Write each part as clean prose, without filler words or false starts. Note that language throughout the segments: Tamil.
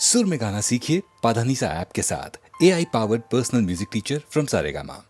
सुर में गाना सीखिए पाधानीसा ऐप के साथ। AI powered personal music teacher from Saregama.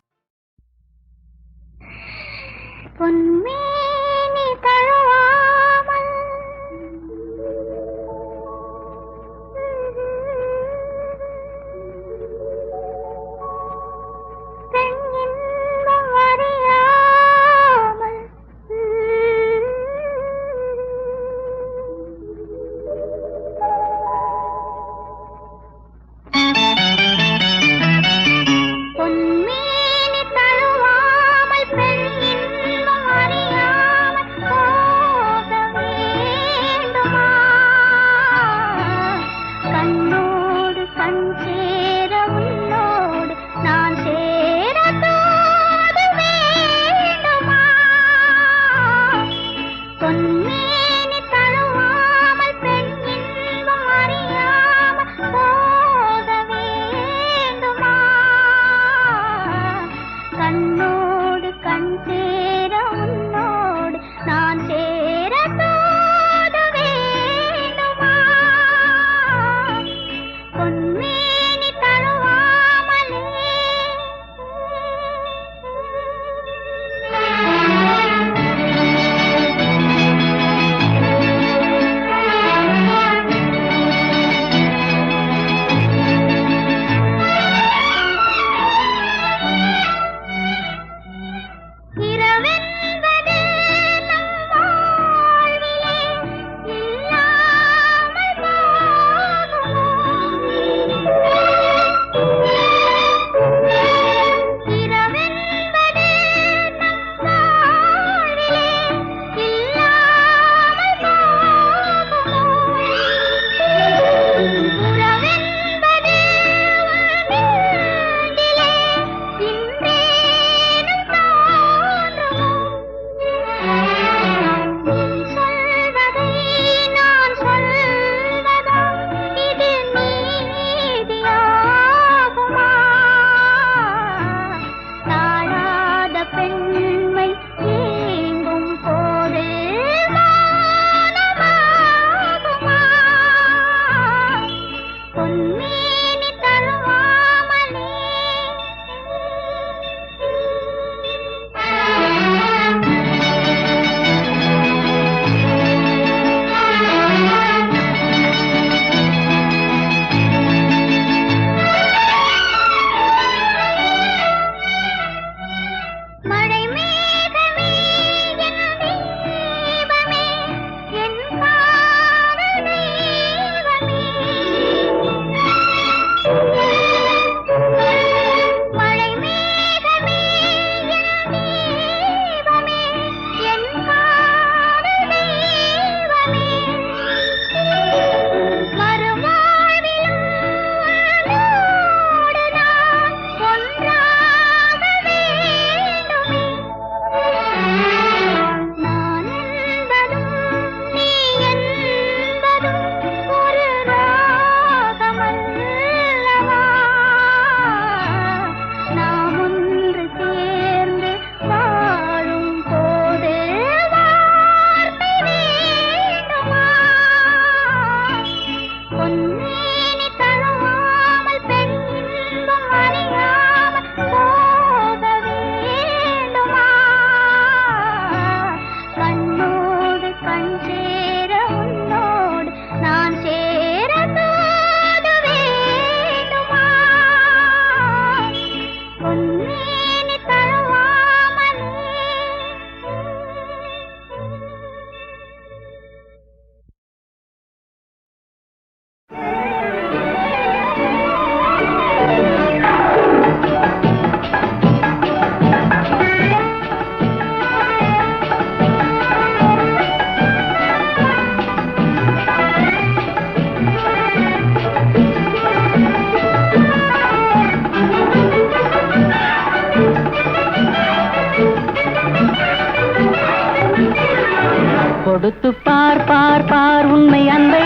கொடுத்து பார் பார் பார் உண்மை அன்பை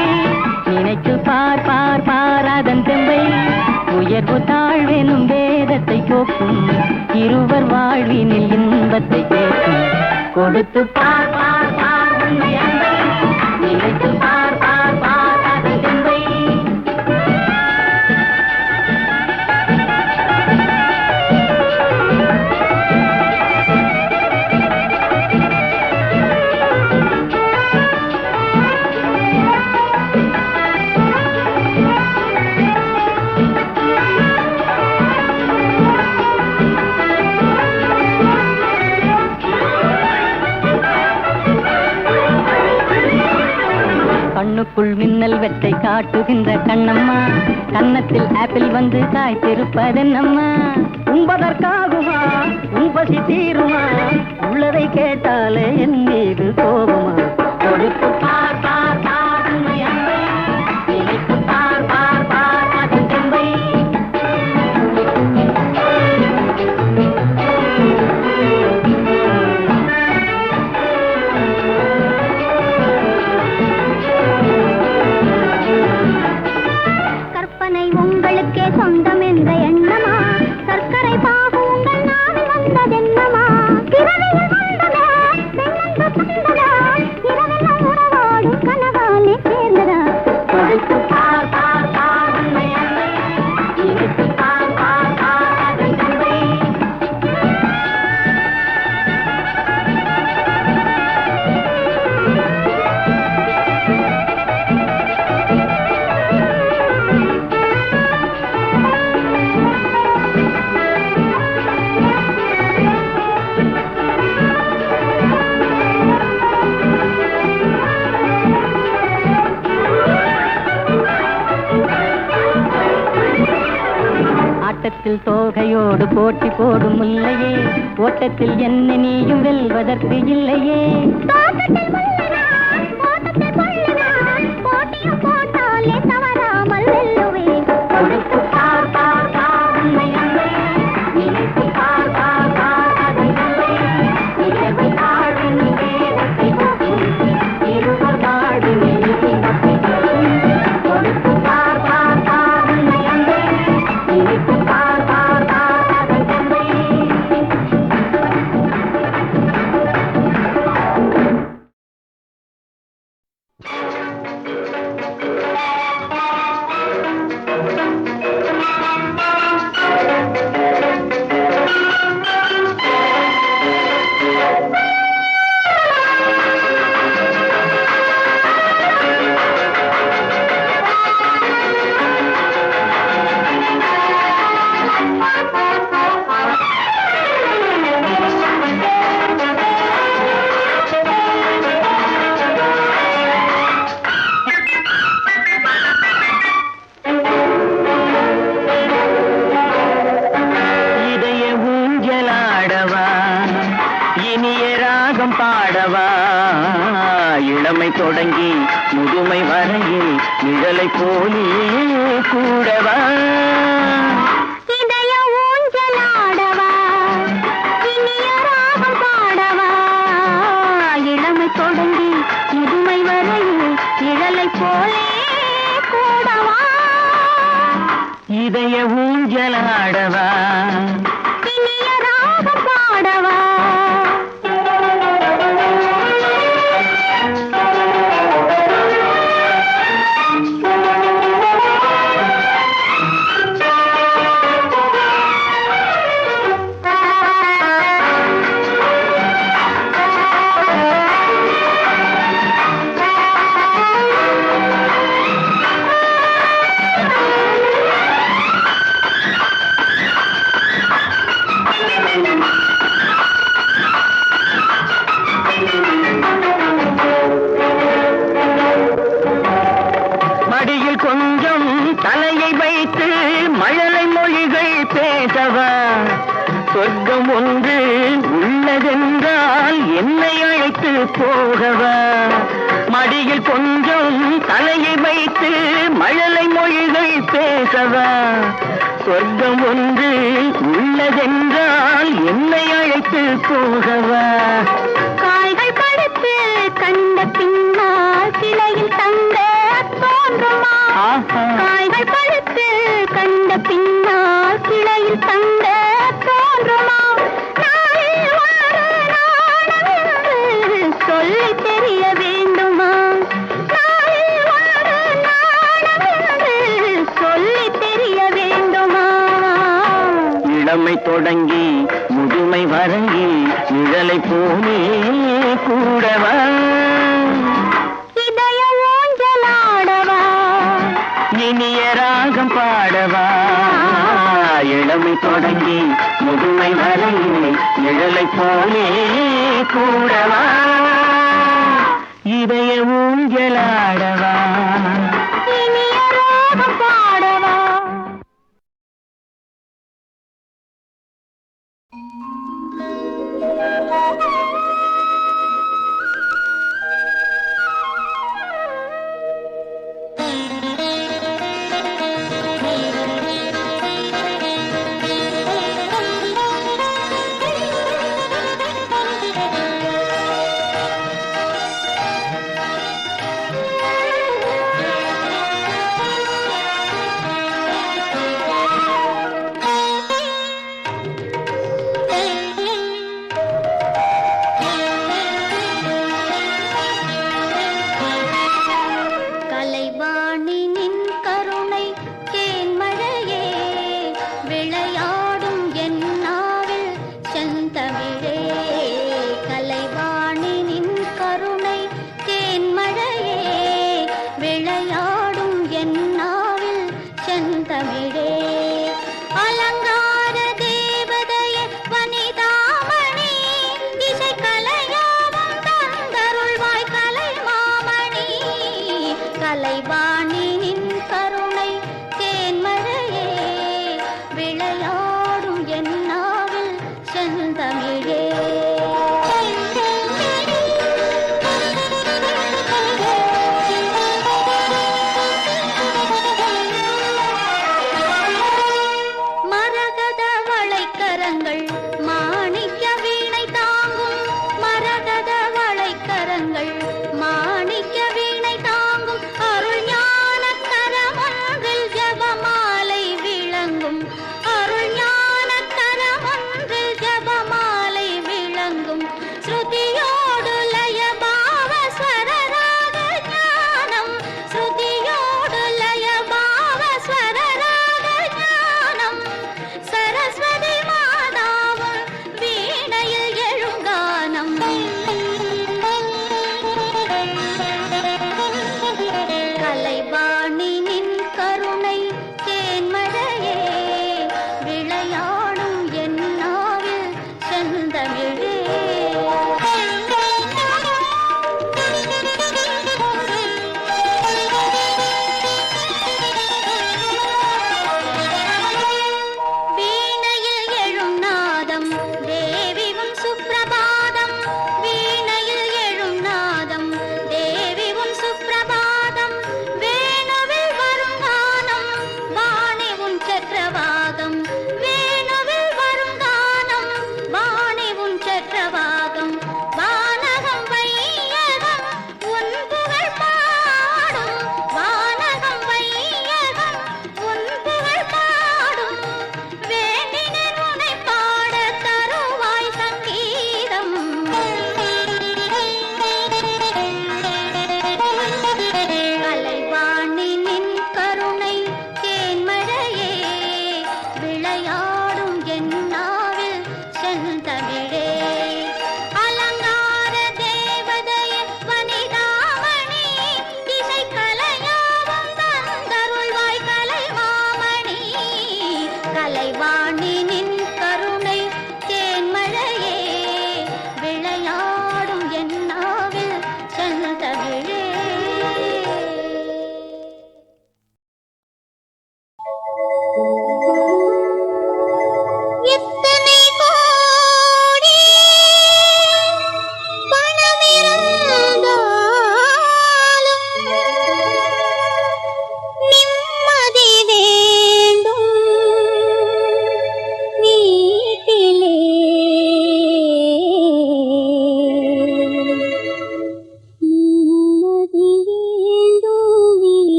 நினைத்து பார் பார் பார் அதன் தெம்பை உயர்வு தாழ்வெனும் வேதத்தை கோக்கும் இருவர் வாழ்வினில் இன்பத்தை கேட்கும் கொடுத்து பார் பார் பார் உண்மை அன்பை நினைத்து பார் பார் பார் அதன் தெம்பை இவற்றை காட்டுகின்ற கண்ணம்மா, கன்னத்தில் ஆப்பிள் வந்து காய்த்திருப்பதென்னம்மா? உண்பதற்காகுமா உன்பசி தீருமா, உள்ளதை கேட்டாலே என் மீது கோபமா? கொடுத்து பார் பார் பார் உன்னை அன்பை, நினைத்து பார் பார் பார் அதன் தெம்பை. கற்பனை உங்களுக்கே சொந்தம் என்ற எண்ணமா, சர்க்கரை பாகு உங்கள் நாவில் வந்ததென்னமா? இரவில் வந்ததா பெண்ணென்று தந்ததா, இரவெல்லாம் உறவாடு கனவாலே சேர்ந்ததா? கொடுத்து பார் பார் பார் உன்னை அன்பை, நினைத்து பார் பார் பார் அதன் தெம்பை. ஆட்டத்தில் தோகையோடு போட்டி போடும் முல்லையே, ஓட்டத்தில் என்ன நீயும் வெல்வதற்கு இல்லையே. தோட்டத்தில் முள்ளுதான், தோட்டத்தில் கொள்ளுதான், போட்டியும் போட்டாலே தவறாமல் வெல்லுவேன். கொடுத்து பார் பார் பார் உன்னை அன்பை, நினைத்து பார் பார் பார் அதன் தெம்பை. இரவு தாழ்வின் வேதத்தை போக்கும், இருவர் வாழ்வின் இன்பத்தை போக்கும். கொடுத்து பார் பார் பார் உன்னை அன்பை, நினைத்து பார் பார் பார் அதன் தெம்பை. இதய ஊஞ்சலாடவா, இனிய ராகம் பாடவா, இளமை தொடங்கி முதுமை வரையில் நிழலை போலே கூடவா? இதய ஊஞ்சலாடவா, இனிய ராகம் பாடவா, இளமை தொடங்கி முதுமை வரையில் நிழலை போலே கூடவா? இதய ஊஞ்சலாடவா, இனிய ராகம் பாடவா. மடியில் கொஞ்சம் தலையை வைத்து மழலை மொழிகள் பேசவா, சொர்க்கம் ஒன்று உள்ளதென்றால் என்னை அழைத்து போகவா? மடியில் கொஞ்சம் தலையை வைத்து மழலை மொழிகள் பேசவா, சொர்க்கம் ஒன்று உள்ளதென்றால் என்னை அழைத்து போகவா? காய்கள் படுத்து கண்ட பின்னால் கிளையில் தங்க தோன்றுமா? காய்கள் படுத்து கண்ட பின்னால் கிளையில் தங்க தோன்றுமா? நாளில் ஒரு நாணம் என்று சொல்லி தெரிய வேண்டுமா? நாளில் ஒரு நாணம் என்று சொல்லி தெரிய வேண்டுமா? இளமை தொடங்கி முதுமை வரையில் நிழலை போலே கூடவா? இதய ஊஞ்சலாடவா, இனிய ராகம் பாடவா, இளமை தொடங்கி முதுமை வரையில் நிழலை போலே கூடவா? இதய ஊஞ்சலாடவா.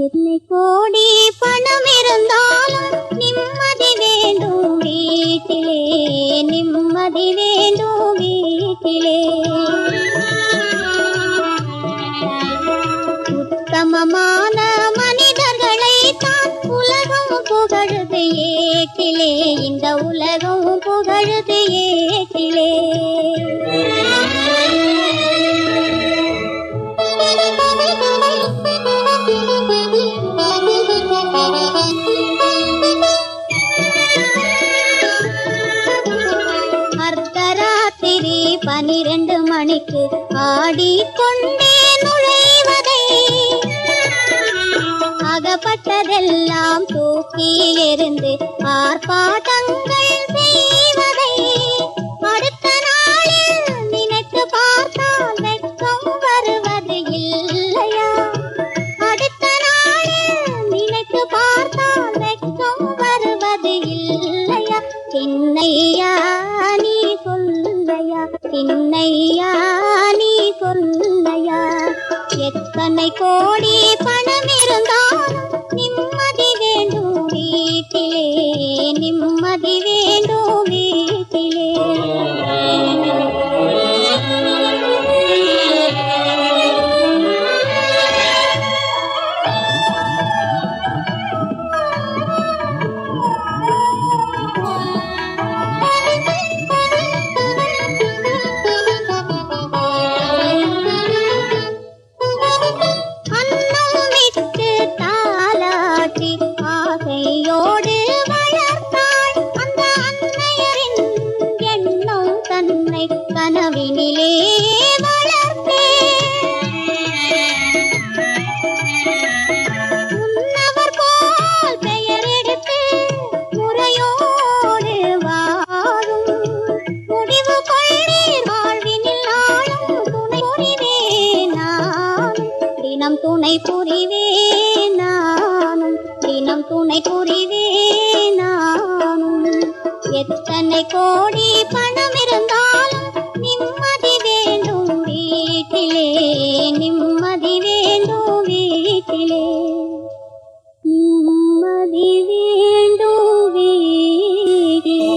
எத்தனை கோடி பணம் இருந்தாலும் நிம்மதி வேண்டும் வீட்டிலே, நிம்மதி வேண்டும் வீட்டிலே. உத்தமமான மனிதர்களை தான் உலகம் புகழுது ஏட்டிலே, இந்த உலகம் புகழுது ஏட்டிலே. அர்த்தராத்திரி 12 மணிக்கு ஆடிக்கொண்டே நுழைவதை, அகப்பட்டதெல்லாம் தூக்கிலிருந்து ஆர்ப்பாட்டங்கள் செய்வதை, அடுத்த நாளில் நினைத்து பார்த்தால் வெட்கம் வருவது இல்லையா? அடுத்த நாளில் நினைத்து பார்த்தால் வெட்கம் வருவது இல்லையா? சின்னையா நீ சொல்லையா, சின்னையா நீ சொல்லையா? எத்தனை கோடி பணம் இருந்தாலும் நிம்மதி வேண்டும் வீட்டிலே, நிம்மதி வேண்டும் வீட்டிலே. கனவினிலே வளர்த்தே முன்னவர் போல் பெயர் எடுத்து முறையோடு வாழும் முடிவு கொள்ளீர் வாழ்வினில் நாளும் துணை புரிவேன் நானும், தினம் துணை புரிவேன் நானும், தினம் துணை புரிவேன் நானும். எத்தனை கோடி பணம் இருந்தாலும் நிம்மதி வேண்டும் வீட்டிலே, நிம்மதி வேண்டும் வீட்டிலே, நிம்மதி வேண்டும் வீட்டிலே.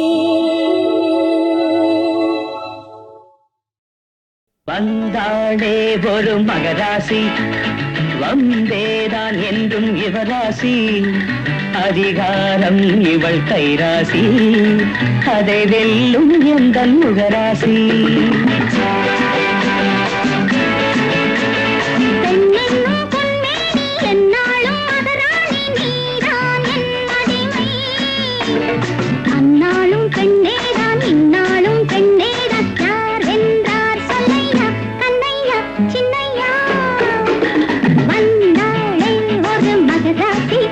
வந்தாளே ஒரு மகராசி, வந்தேதான் என்றும் இவராசி, அதிகாரம் இவள் கைராசி, அதை வெல்லும் எந்தன் முகராசி. அன்னாலும் பெண்ணேதான் இன்னாலும் பெண்ணேதான், யார் வென்றார் சொல்லையா கண்ணையா சின்னையா? வந்தாளே ஒரு மகராசி,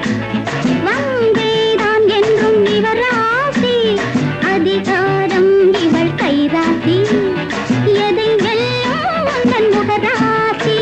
வந்தேதான் என்றும் இவராசி, அதிகாரம் இவள் கைராசி, எதை வெல்லும் உந்தன் முகராசி.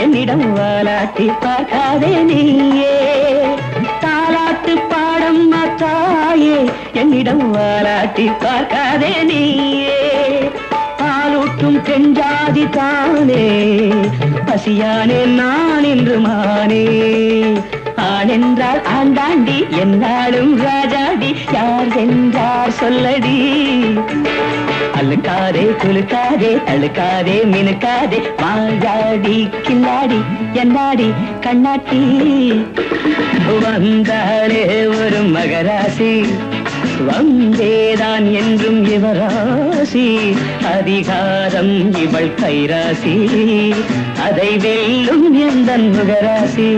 என்னிடம் வாலாட்டி பார்க்காதே நீயே, தாலாட்டு பாடம் மாத்தாயே, என்னிடம் வாலாட்டி பார்க்காதே நீயே. பாலூட்டும் பெஞ்சாதி தானே, பசியானே நான் என்று மானே. ஆணென்றால் ஆண்டாண்டி, என்னாலும் ராஜாடி, யார் என்றார் சொல்லடி. அழுக்காதே குலுக்காதே தழுக்காதே மினுக்காதே, மாயாடி கில்லாடி என்னாடி கண்ணாட்டி. வந்தாளே ஒரு மகராசி, வந்தேதான் என்றும் இவராசி, அதிகாரம் இவள் கைராசி, அதை வெல்லும் எந்தன் முகராசி.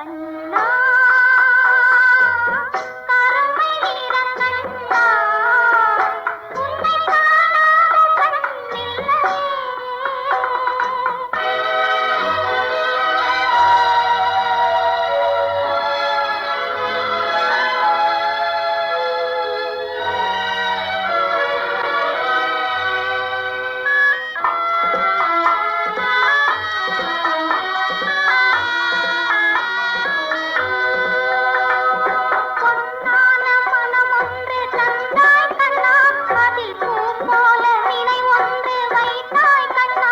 கண்ணா கருமை நிறங்கண்ணா உன்னை காணாத கண்ணில்லை பொன்னான மனமொன்று தந்தாய் கண்ணா அதில் பூ போல நினைவொன்று வைத்தாய் கண்ணா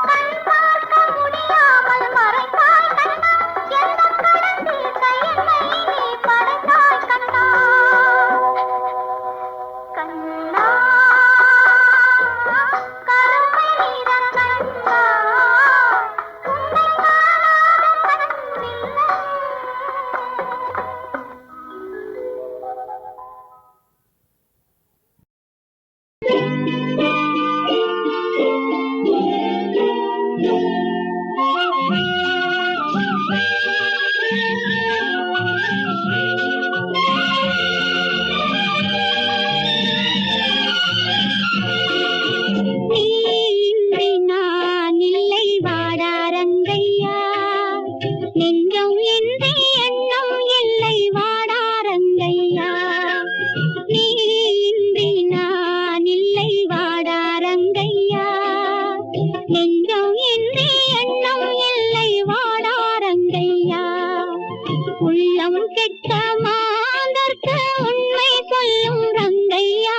கண் பார்க்க முடியாமல் மறைத்தாய் கண்ணா எந்தன் கடலில் கையினை நீ படைத்தாய் கண்ணா கண்ணா கருமை நிறங்கண்ணா உன்னை காணாத கண்ணில்லை நீ இன்றி நான் இல்லை வாடாரங்கையா நெஞ்சம் இன்றி எண்ணம் இல்லை வாடாரங்கையா நீ இன்றி நான் இல்லை வாடாரங்கையா நெஞ்சம் இன்றி எண்ணம் இல்லை வாடாரங்கையா உள்ளம் கெட்ட மாந்தர்க்கு உண்மை சொல்லும் ரங்கையா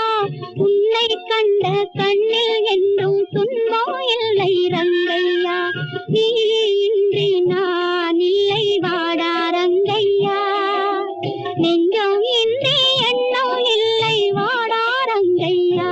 உன்னை கண்ட கண்ணில் என்றும் துன்பம் இல்லை ரங்கையா நீ இன்றி நான் இல்லை வாடாரங்கையா நெஞ்சம் இன்றி எண்ணம் இல்லை வாடாரங்கையா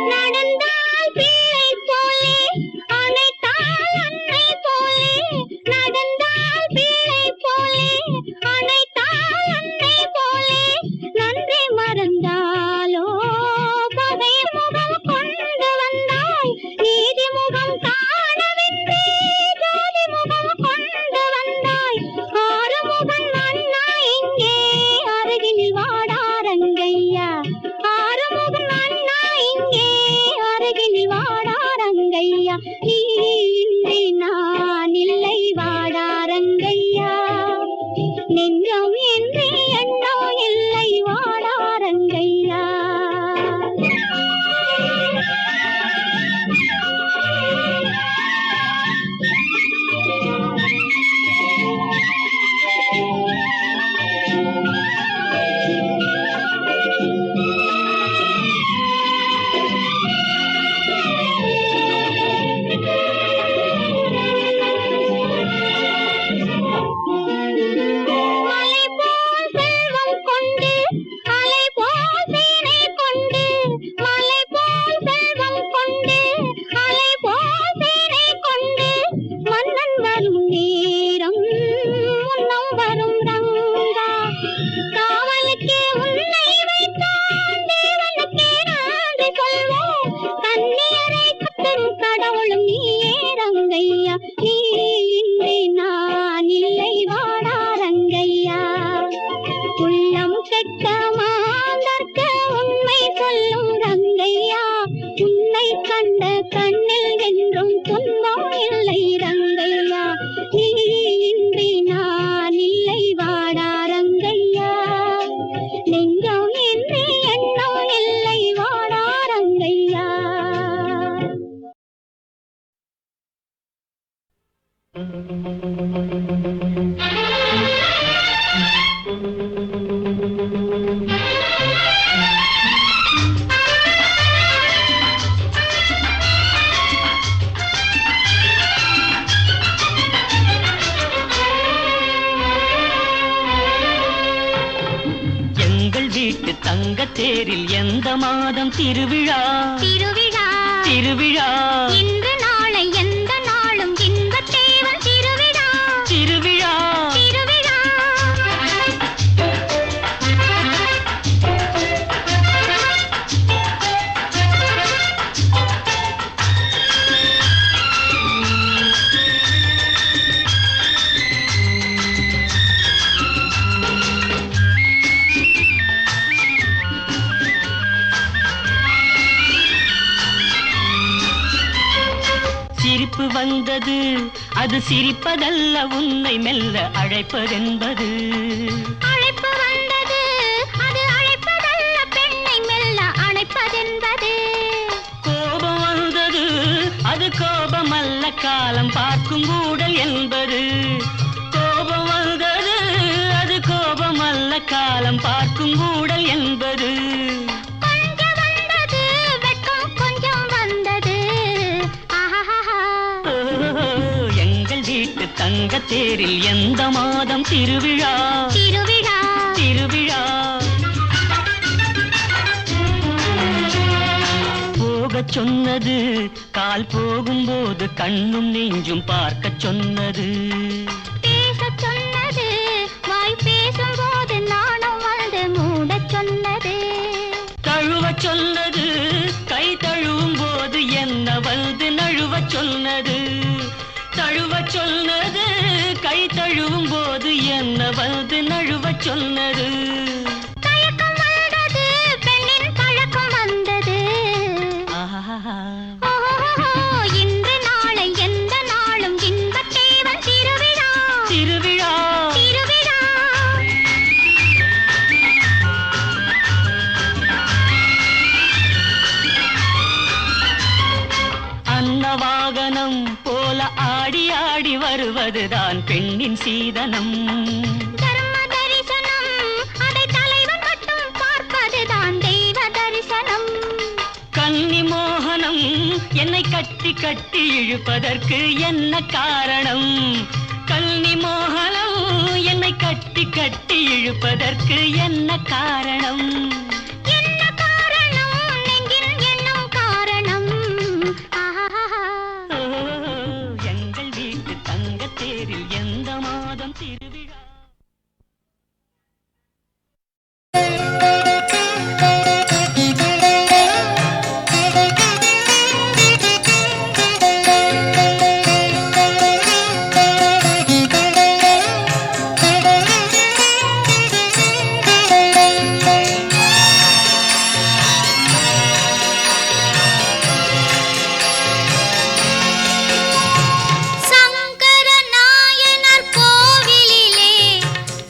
நடந்தால் பிள்ளை போலே அணைத்தால் அன்னை போலே நடந்தால் பிள்ளை போலே அணைத்தால் அன்னை போலே நன்றி மறந்தாலோ பகை முகம் கொண்டு வந்தாய் நீதி முகம் காணவின்றி ஜோதி முகம் கொண்டு வந்தாய் ஆறுமுகன் அண்ணா இங்கே அருகில் வாடாரங்கையா ஆறுமுகன் அண்ணா இங்கே அருகில் வாடாரங்கையா நீ இன்றி நான் இல்லை வாடாரங்கையா நெஞ்சம் இன்றி எண்ணம் இல்லை வாடாரங்கையா மலை போல் செல்வம் கொண்டு அலை போல் வீணை கொண்டு மலை போல் செல்வம் கொண்டு அலை போல் வீணை கொண்டு மன்னன் வரும் நேரம் முன்னம் வரும் ரங்கா காவலுக்கே உன்னை வைத்தான் தேவனுக்கே நன்றி சொல்வோம் கண்ணியரை கத்தரும் கடவுளும் நீயே ரங்கையா நீ இன்றி நான் இல்லை வாடாரங்கையா உள்ளம் கெட்ட மாந்தர்க்க உண்மை சொல்லும் ரங்கையா உன்னை கண்ட கண்ணில் என்றும் துன்பம் இல்லை ரங்கையா நீ இன்றி நான் இல்லை வாடாரங்கையா நெஞ்சம் இன்றி எண்ணம் இல்லை வாடாரங்கையா Thank you. எங்கள் வீட்டு தங்கத்தேரில் எந்த மாதம் திருவிழா? திருவிழா திருவிழா இன்று நாளை எந்த நாளும் இன்பத்தேவன் திருவிழா திருவிழா திருவிழா. சிரிப்பு வந்தது அது சிரிப்பதல்ல, உன்னை மெல்ல அழைப்பதென்பது. அழைப்பு வந்தது அது அழைப்பதல்ல, பெண்ணை மெல்ல அணைப்பதென்பது. கோபம் வந்தது அது கோபமல்ல, காலம் பார்க்கும் கூடல் என்பது. கோபம் வந்தது அது கோபமல்ல, காலம் பார்க்கும் கூடல் என்பது. கொஞ்சம் வந்தது வெட்கம் கொஞ்சம் வந்தது. ஆஹாஹா. எங்கள் வீட்டு தங்கத்தேரில் எந்த மாதம் திருவிழா? திருவிழா திருவிழா போகச் சொன்னது, கால் போகும்போது கண்ணும் நெஞ்சும் பார்க்கச் சொன்னது. பேசச் சொன்னது, வாய் பேசும்போது நாணம் வந்து மூடச் சொன்னது. தழுவச் சொன்னது, கை தழுவும் போது என்ன வந்து நழுவச் சொன்னது. தழுவச் சொன்னது, கை தழுவும் போது என்ன வந்து நழுவச் சொன்னது. தயக்கம் வந்தது, பெண்ணின் பழக்கம் வந்தது. ஆஹா ஓஹோ, இன்று நாளை எந்த நாளும் இன்பத்தேவன் திருவிழா திருவிழா திருவிழா. அன்னவாகனம் போல ஆடி ஆடி வருவதுதான் பெண்ணின் சீதனம். தர்ம தரிசனம் அதை தலைவன் மட்டும் பார்ப்பதுதான் தெய்வ தரிசனம். கன்னி மோகனம் என்னை கட்டி கட்டி இழுப்பதற்கு என்ன காரணம்? கன்னி மோகனம் என்னை கட்டி கட்டி இழுப்பதற்கு என்ன காரணம்? என்ன காரணம்? நெஞ்சில் எண்ணம் காரணம். ஆஹாஹா. ஓ, எங்கள் வீட்டு தங்கத்தேரில் எந்த மாதம் திருவிழா? சங்கர நாயனார் கோவிலிலே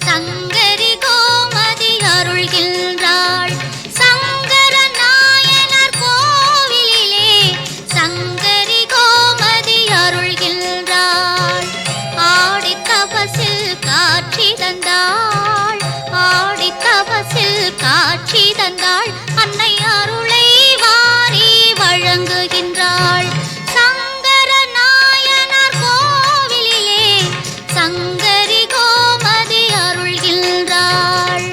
சங்கரி கோமதி அருள்கின்றாள். சங்கர நாயனார் கோவிலிலே சங்கரி கோமதி அருள்கின்றாள். ஆடி தபசில் காட்சி தந்தாள், ஆடி தபசில் காட்சி தந்தாள். அன்னை அருளை வாரி வழங்குகின்றாள். சங்கர நாயனார் கோவிலிலே சங்கரி கோமதி அருள்கின்றாள்.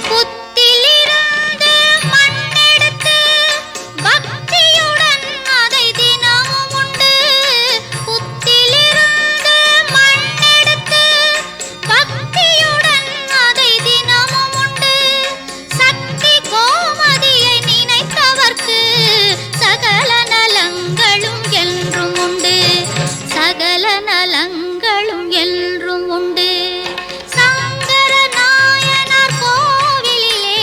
புத்திலிருந்து மண்ணெடுத்து பக்தியுடன் அதை தினமும் உண்டு. புத்திலிருந்து மண்ணெடுத்து பக்தியுடன் அதை தினமும் உண்டு. சக்தி கோமதியை நினைத்தவர்க்கு சகல நலங்களும் என்றும் உண்டு. சகல நலங்களும் என்றும் உண்டு. சங்கர நாயனார் கோவிலிலே